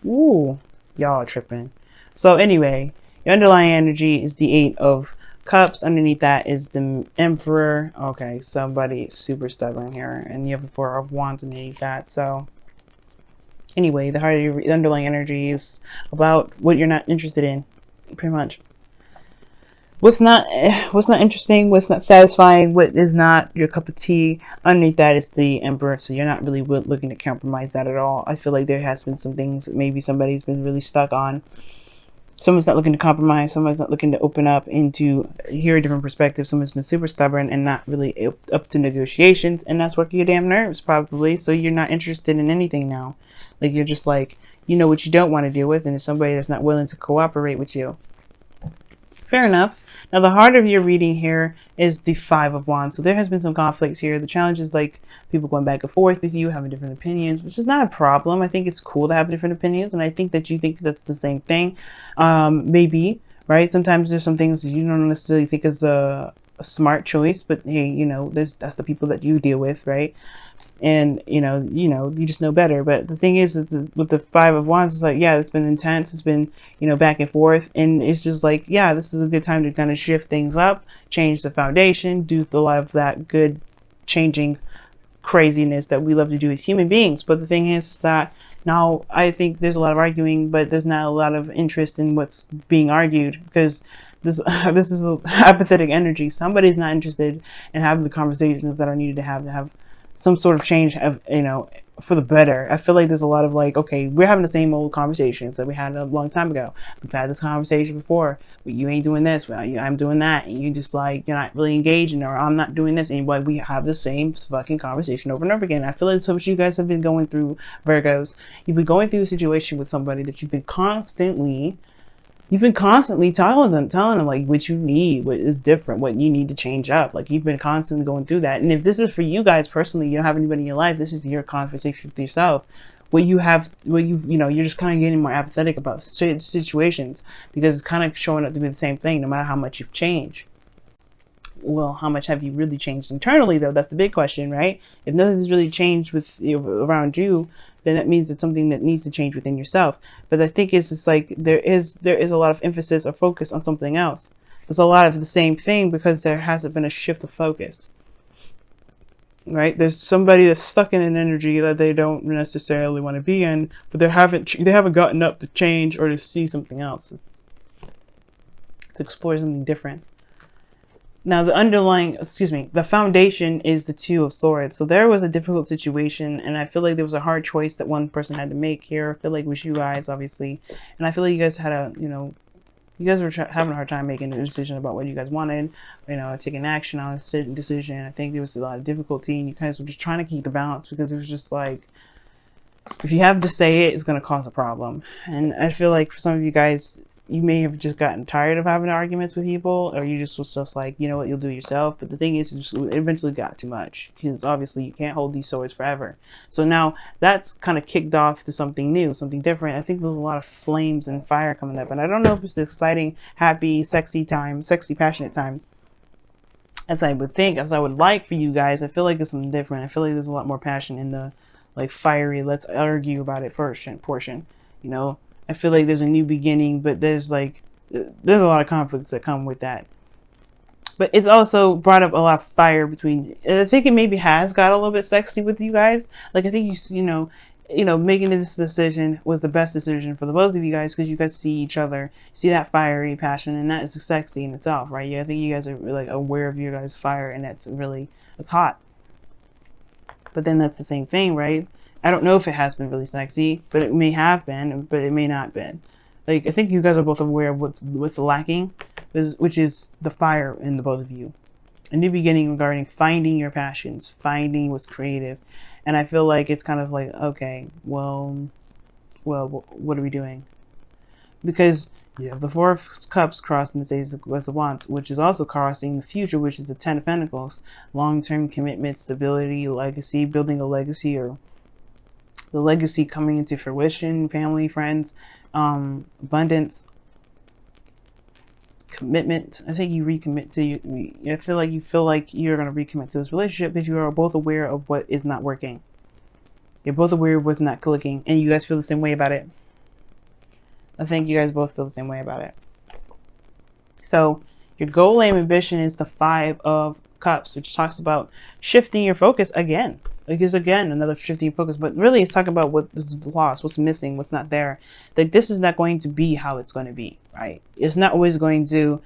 Ooh, y'all are tripping. So anyway, your underlying energy is the Eight of Cups. Underneath that is the Emperor. Okay, somebody is super stubborn here, and you have the Four of Wands underneath that. So anyway, the heart of your underlying energy is about what you're not interested in, pretty much. What's not interesting, what's not satisfying, what is not your cup of tea. Underneath that is the Emperor, so you're not really looking to compromise that at all. I feel like there has been some things that maybe somebody's been really stuck on. Someone's not looking to compromise, someone's not looking to open up and to hear a different perspective. Someone's been super stubborn and not really up to negotiations, and that's working your damn nerves probably. So you're not interested in anything now. Like, you're just like, you know what you don't want to deal with, and it's somebody that's not willing to cooperate with you. Fair enough. Now, the heart of your reading here is the Five of Wands. So there has been some conflicts here. The challenge is like people going back and forth with you, having different opinions, which is not a problem. I think it's cool to have different opinions, and I think that you think that's the same thing. Maybe, right? Sometimes there's some things that you don't necessarily think is a smart choice, but hey, you know, that's the people that you deal with, right? And you just know better. But the thing is that with the Five of Wands, it's like, yeah, it's been intense, it's been, back and forth, and it's just like, yeah, this is a good time to kind of shift things up, change the foundation, do a lot of that good changing craziness that we love to do as human beings. But the thing is that now I think there's a lot of arguing, but there's not a lot of interest in what's being argued, because this is a apathetic energy. Somebody's not interested in having the conversations that are needed to have some sort of change, for the better. I feel like there's a lot of like, okay, we're having the same old conversations that we had a long time ago. We've had this conversation before. You ain't doing this, well, I'm doing that, and you just like, you're not really engaging, or I'm not doing this, and like, we have the same fucking conversation over and over again. I feel like that's what you guys have been going through, Virgos. You've been going through a situation with somebody that you've been constantly telling them like what you need, what is different, what you need to change up. Like, you've been constantly going through that. And if this is for you guys personally, you don't have anybody in your life, this is your conversation with yourself. You're just kind of getting more apathetic about situations, because it's kind of showing up to be the same thing no matter how much you've changed. Well, how much have you really changed internally, though? That's the big question, right? If nothing's really changed with around you, then that means it's something that needs to change within yourself. But I think it's just like there is a lot of emphasis or focus on something else. There's a lot of the same thing because there hasn't been a shift of focus, right? There's somebody that's stuck in an energy that they don't necessarily want to be in, but they haven't gotten up to change or to see something else, to explore something different. Now, the foundation is the Two of Swords. So there was a difficult situation, and I feel like there was a hard choice that one person had to make here. I feel like it was you guys, obviously. And I feel like you guys had you guys were having a hard time making a decision about what you guys wanted, taking action on a certain decision. I think there was a lot of difficulty, and you guys were just trying to keep the balance, because it was just like, if you have to say it, it's going to cause a problem. And I feel like for some of you guys, you may have just gotten tired of having arguments with people, or you just was just like, you know what, you'll do it yourself. But the thing is, it eventually got too much, because obviously you can't hold these swords forever. So now that's kind of kicked off to something new, something different. I think there's a lot of flames and fire coming up, and I don't know if it's the exciting, happy, sexy, passionate time as I would think, as I would like for you guys. I feel like it's something different. I feel like there's a lot more passion in the like fiery, let's argue about it portion. I feel like there's a new beginning, but there's a lot of conflicts that come with that. But it's also brought up a lot of fire between. I think it maybe has got a little bit sexy with you guys. Like, I think making this decision was the best decision for the both of you guys, because you guys see each other, see that fiery passion, and that is sexy in itself, right? Yeah, I think you guys are like aware of your guys' fire, and it's hot. But then that's the same thing, right? I don't know if it has been really sexy, but it may have been, but it may not have been. Like, I think you guys are both aware of what's lacking, which is the fire in the both of you. A new beginning regarding finding your passions, finding what's creative. And I feel like it's kind of like, okay, well, what are we doing? Because you have the Four of Cups crossing the Ace of Wands, which is also crossing the future, which is the Ten of Pentacles. Long-term commitment, stability, legacy, building a legacy, or the legacy coming into fruition, family, friends, abundance, commitment. I think you recommit to you. I feel like you're going to recommit to this relationship, because you are both aware of what is not working. You're both aware of what's not clicking, and you guys feel the same way about it. I think you guys both feel the same way about it. So your goal, aim, ambition is the 5 of Cups, which talks about shifting your focus again. Because again, another shifting your focus, but really it's talking about what is lost, what's missing, what's not there. Like this is not going to be how it's going to be, right? It's not always going to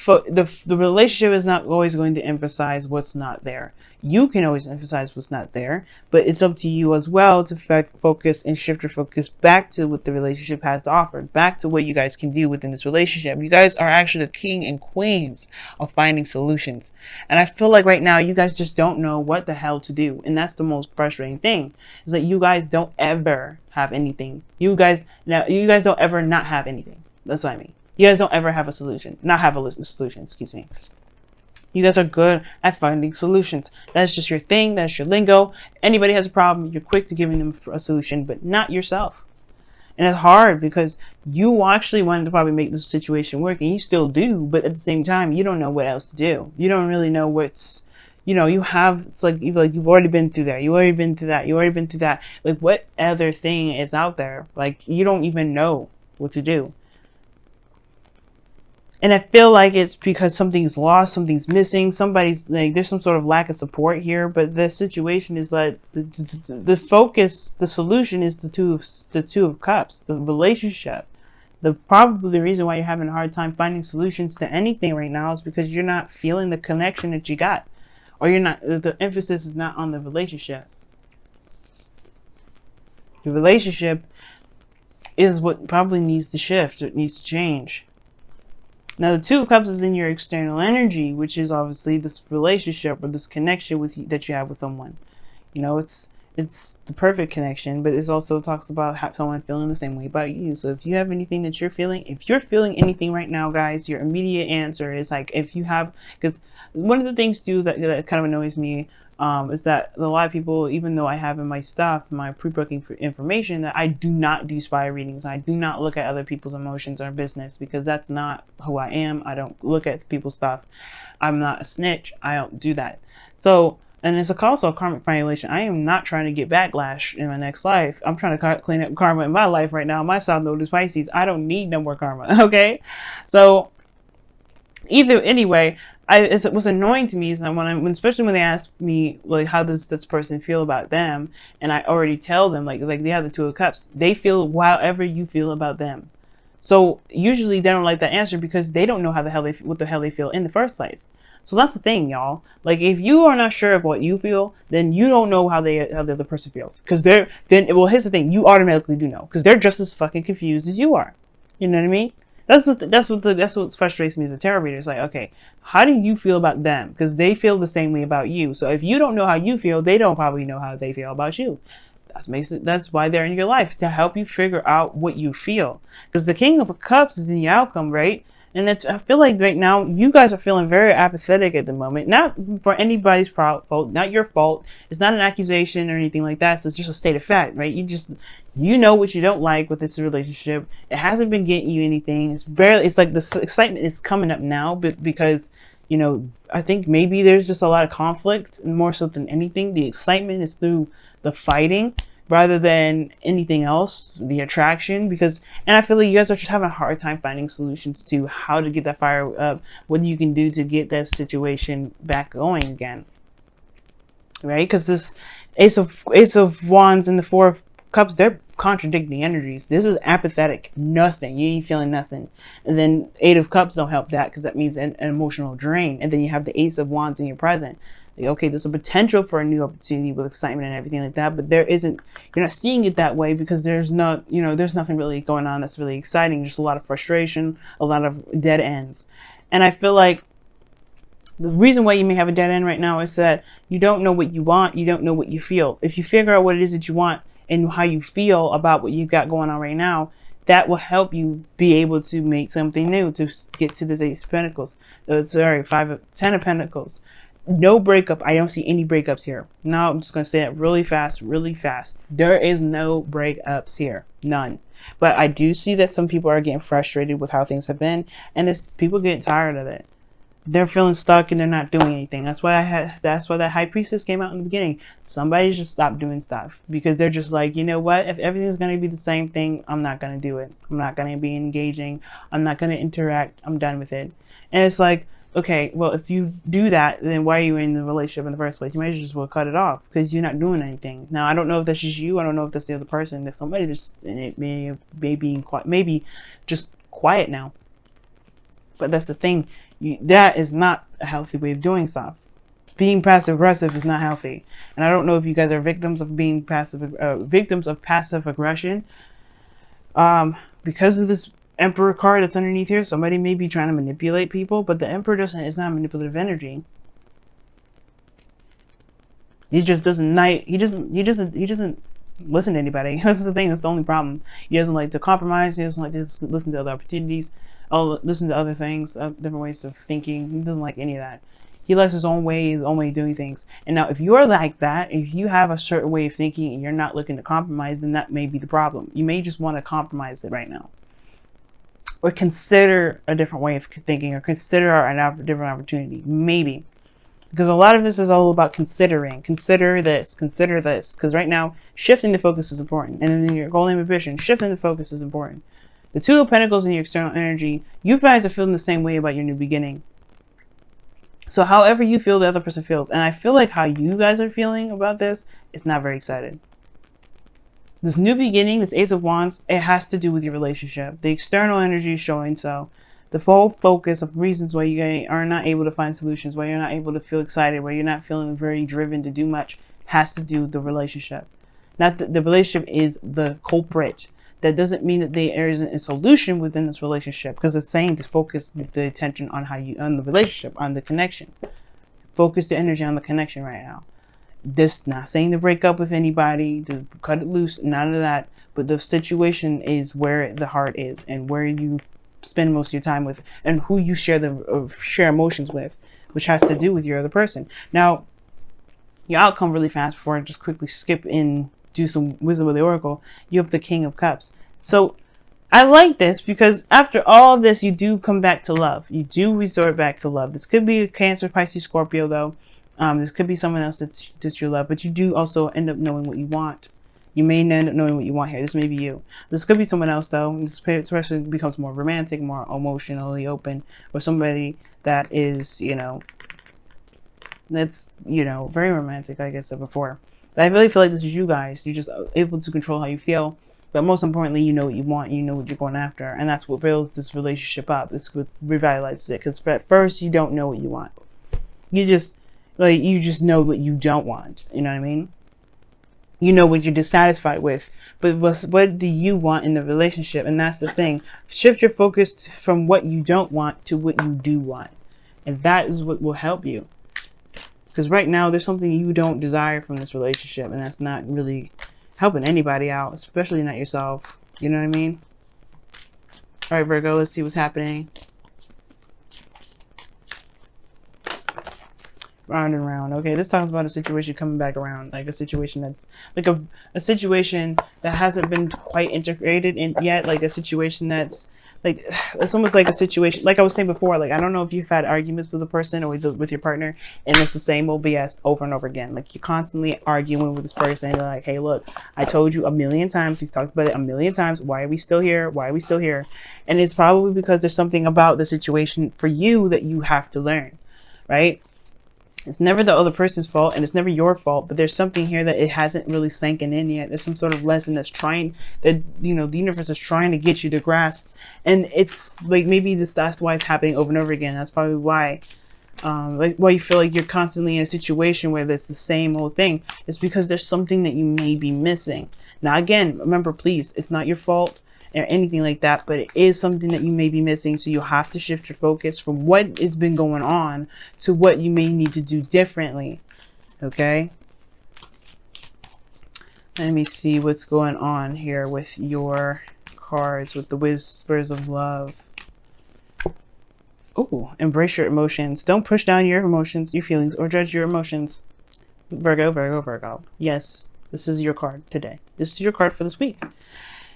the relationship is not always going to emphasize what's not there. You can always emphasize what's not there, but it's up to you as well to focus and shift your focus back to what the relationship has to offer, back to what you guys can do within this relationship. You guys are actually the king and queens of finding solutions. And I feel like right now you guys just don't know what the hell to do. And that's the most frustrating thing, is that you guys don't ever have anything. You guys don't ever not have anything. That's what I mean. You guys don't ever have a solution. Not have a solution, excuse me. You guys are good at finding solutions. That's just your thing. That's your lingo. Anybody has a problem, you're quick to giving them a solution, but not yourself. And it's hard because you actually wanted to probably make this situation work, and you still do, but at the same time, you don't know what else to do. You don't really know what's, it's like you've already been through that. You already been through that. You already been through that. Like, what other thing is out there? Like, you don't even know what to do. And I feel like it's because something's lost, something's missing, somebody's like, there's some sort of lack of support here. But the situation is like the focus, the solution is the two of Cups, the relationship. Probably the reason why you're having a hard time finding solutions to anything right now is because you're not feeling the connection that you got, or the emphasis is not on the relationship. The relationship is what probably needs to shift, or it needs to change. Now, the 2 of Cups is in your external energy, which is obviously this relationship or this connection that you have with someone. It's the perfect connection, but it also talks about someone feeling the same way about you. So if you have anything that you're feeling, if you're feeling anything right now, guys, your immediate answer is like, because one of the things too that kind of annoys me is that a lot of people, even though I have in my stuff, my pre-booking for information, that I do not do spy readings. I do not look at other people's emotions or business, because that's not who I am. I don't look at people's stuff. I'm not a snitch. I don't do that. So, and it's also a karmic violation. I am not trying to get backlash in my next life. I'm trying to clean up karma in my life right now. My South Node is Pisces. I don't need no more karma. Okay, so anyway, it was annoying to me is especially when they ask me, like, how does this person feel about them, and I already tell them like they have the 2 of Cups. They feel however you feel about them. So usually they don't like that answer because they don't know what the hell they feel in the first place. So that's the thing, y'all. Like, if you are not sure of what you feel, then you don't know how the other person feels. Because here's the thing, you automatically do know, because they're just as fucking confused as you are. You know what I mean? That's what frustrates me as a tarot reader. It's like, okay, how do you feel about them? Because they feel the same way about you. So if you don't know how you feel, they don't probably know how they feel about you. That's why they're in your life, to help you figure out what you feel. Because the King of Cups is in the outcome, right? And I feel like right now you guys are feeling very apathetic at the moment. Not for anybody's fault, not your fault. It's not an accusation or anything like that. So it's just a state of fact, right? You know what you don't like with this relationship. It hasn't been getting you anything. It's like the excitement is coming up now, but because, I think maybe there's just a lot of conflict, more so than anything. The excitement is through the fighting rather than anything else, the attraction. And I feel like you guys are just having a hard time finding solutions to how to get that fire up, what you can do to get that situation back going again, right? Because this Ace of Wands and the 4 of Cups, they're contradicting energies. This is apathetic, nothing. You ain't feeling nothing. And then 8 of Cups don't help that, because that means an emotional drain. And then you have the Ace of Wands in your present. Like, okay, there's a potential for a new opportunity with excitement and everything like that, but you're not seeing it that way, because there's nothing really going on that's really exciting. Just a lot of frustration, a lot of dead ends. And I feel like the reason why you may have a dead end right now is that you don't know what you want, you don't know what you feel. If you figure out what it is that you want and how you feel about what you've got going on right now, that will help you be able to make something new, to get to this 8 of Pentacles. 10 of Pentacles. No breakup. I don't see any breakups here. No, I'm just going to say it really fast, really fast. There is no breakups here. None. But I do see that some people are getting frustrated with how things have been, and people getting tired of it. they're feeling stuck and they're not doing anything. That's why that high priestess came out in the beginning. Somebody just stopped doing stuff because they're just like, you know what? If everything's going to be the same thing, I'm not going to do it. I'm not going to be engaging. I'm not going to interact. I'm done with it. And it's like, okay, well, if you do that, then why are you in the relationship in the first place? You might just well cut it off because you're not doing anything. Now, I don't know if that's just you. I don't know if that's the other person. If somebody just, and it may be quiet, maybe just quiet now. But that's the thing. That is not a healthy way of doing stuff. Being passive aggressive is not healthy. And I don't know if you guys are victims of being victims of passive aggression. Because of this Emperor card that's underneath here, somebody may be trying to manipulate people, but the Emperor is not manipulative energy. He just doesn't listen to anybody. That's the thing. That's the only problem. He doesn't like to compromise. He doesn't like to listen to other opportunities. Listen to other things, different ways of thinking. He doesn't like any of that. He likes his own way, his own way of doing things. And now, if you're like that, if you have a certain way of thinking and you're not looking to compromise, then that may be the problem. You may just want to compromise it right now, or consider a different way of thinking, or consider a different opportunity, maybe. Because a lot of this is all about considering. Consider this. Consider this. Because right now, shifting the focus is important. And in your golden ambition, shifting the focus is important. The Two of Pentacles in your external energy, you guys are feeling the same way about your new beginning. So however you feel, the other person feels. And I feel like how you guys are feeling about this is not very excited. This new beginning, this Ace of Wands, it has to do with your relationship. The external energy is showing so. The full focus of reasons why you are not able to find solutions, why you're not able to feel excited, why you're not feeling very driven to do much, has to do with the relationship. Not that the relationship is the culprit. That doesn't mean that there isn't a solution within this relationship, because it's saying to focus the attention on on the relationship, on the connection. Focus the energy on the connection right now. This not saying to break up with anybody, to cut it loose, none of that. But the situation is where the heart is, and where you spend most of your time with, and who you share emotions with, which has to do with your other person. Now, your outcome really fast before I just quickly skip in. Do some wisdom of the oracle. You have the King of Cups. So I like this because after all of this, you do come back to love. You do resort back to love. This could be a Cancer, Pisces, Scorpio, though. This could be someone else that's your love, but you do also end up knowing what you want. You may end up knowing what you want here. This may be you. This could be someone else, though. This person becomes more romantic, more emotionally open, or somebody that is, that's, very romantic, like I said before. But I really feel like this is you guys. You're just able to control how you feel. But most importantly, you know what you want. You know what you're going after. And that's what builds this relationship up. It's what revitalizes it. Because at first, you don't know what you want. You just know what you don't want. You know what I mean? You know what you're dissatisfied with. But what do you want in the relationship? And that's the thing. Shift your focus from what you don't want to what you do want. And that is what will help you. Because right now, there's something you don't desire from this relationship. And that's not really helping anybody out. Especially not yourself. You know what I mean? All right, Virgo. Let's see what's happening. Round and round. Okay, this talks about a situation coming back around. Like a situation that's... Like a situation that hasn't been quite integrated in yet. Like a situation that's... Like, it's almost like a situation, like I was saying before, like, I don't know if you've had arguments with a person or with your partner, and it's the same old BS over and over again. Like, you're constantly arguing with this person, and you're like, hey, look, I told you a million times, we've talked about it a million times, why are we still here? Why are we still here? And it's probably because there's something about the situation for you that you have to learn, right? It's never the other person's fault, and it's never your fault, but there's something here that it hasn't really sanken in yet. There's some sort of lesson that's trying, that, the universe is trying to get you to grasp. And it's like, maybe that's why it's happening over and over again. That's probably why, like, why you feel like you're constantly in a situation where it's the same old thing. It's because there's something that you may be missing. Now, again, remember, please, it's not your fault or anything like that, but it is something that you may be missing. So you have to shift your focus from what has been going on to what you may need to do differently. Okay, let me see what's going on here with your cards, with the Whispers of Love. Oh, embrace your emotions. Don't push down your emotions, your feelings, or judge your emotions. Virgo, Virgo, Virgo. Yes, this is your card today. This is your card for this week.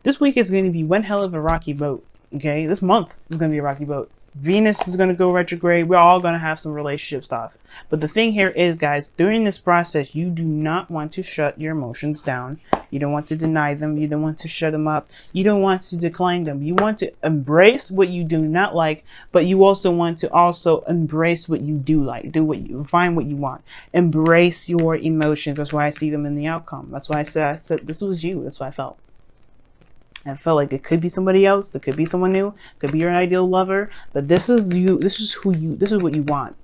This week is going to be one hell of a rocky boat, okay? This month is going to be a rocky boat. Venus is going to go retrograde. We're all going to have some relationship stuff. But the thing here is, guys, during this process, you do not want to shut your emotions down. You don't want to deny them. You don't want to shut them up. You don't want to decline them. You want to embrace what you do not like, but you also want to embrace what you do like. Find what you want. Embrace your emotions. That's why I see them in the outcome. That's why I said this was you. That's what I felt. I felt like it could be somebody else. It could be someone new. It could be your ideal lover. But this is you. This is what you want.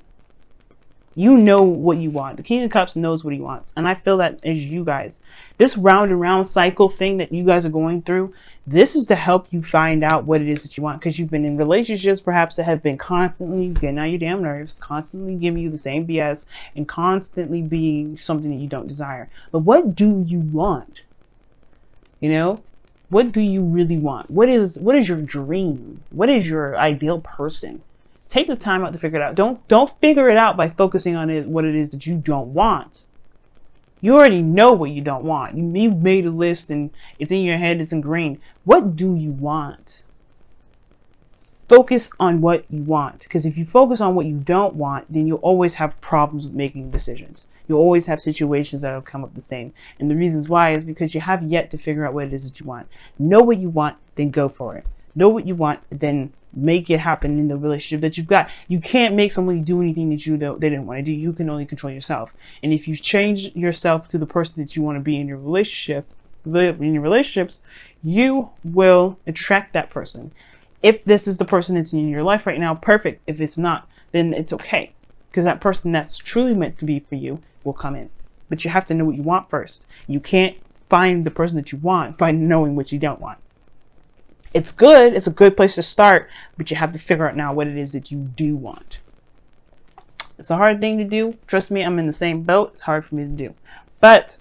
You know what you want. The King of Cups knows what he wants. And I feel that as you guys. This round and round cycle thing that you guys are going through, this is to help you find out what it is that you want. Because you've been in relationships perhaps that have been constantly getting on your damn nerves, constantly giving you the same BS, and constantly being something that you don't desire. But what do you want? You know? What do you really want? What is your dream? What is your ideal person? Take the time out to figure it out. Don't figure it out by focusing on what it is that you don't want. You already know what you don't want. You've made a list and it's in your head, it's in green. What do you want? Focus on what you want. Because if you focus on what you don't want, then you'll always have problems with making decisions. You'll always have situations that will come up the same. And the reasons why is because you have yet to figure out what it is that you want. Know what you want, then go for it. Know what you want, then make it happen in the relationship that you've got. You can't make somebody do anything that they didn't want to do. You can only control yourself. And if you change yourself to the person that you want to be in your relationships, you will attract that person. If this is the person that's in your life right now, perfect. If it's not, then it's okay. Because that person that's truly meant to be for you will come in. But you have to know what you want first. You can't find the person that you want by knowing what you don't want. It's good. It's a good place to start. But you have to figure out now what it is that you do want. It's a hard thing to do. Trust me, I'm in the same boat. It's hard for me to do. But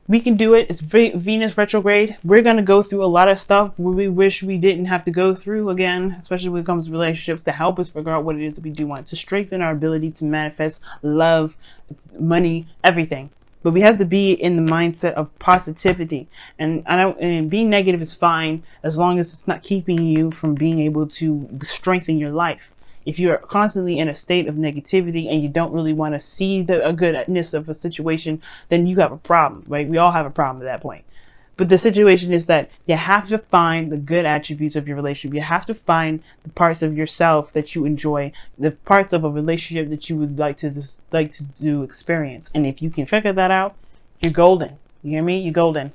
we can do it. It's Venus retrograde. We're going to go through a lot of stuff we wish we didn't have to go through again, especially when it comes to relationships, to help us figure out what it is that we do want, to strengthen our ability to manifest love, money, everything. But we have to be in the mindset of positivity. And being negative is fine as long as it's not keeping you from being able to strengthen your life. If you're constantly in a state of negativity and you don't really want to see a goodness of a situation, then you have a problem, right? We all have a problem at that point. But the situation is that you have to find the good attributes of your relationship. You have to find the parts of yourself that you enjoy, the parts of a relationship that you would like to experience. And if you can figure that out, you're golden. You hear me? You're golden.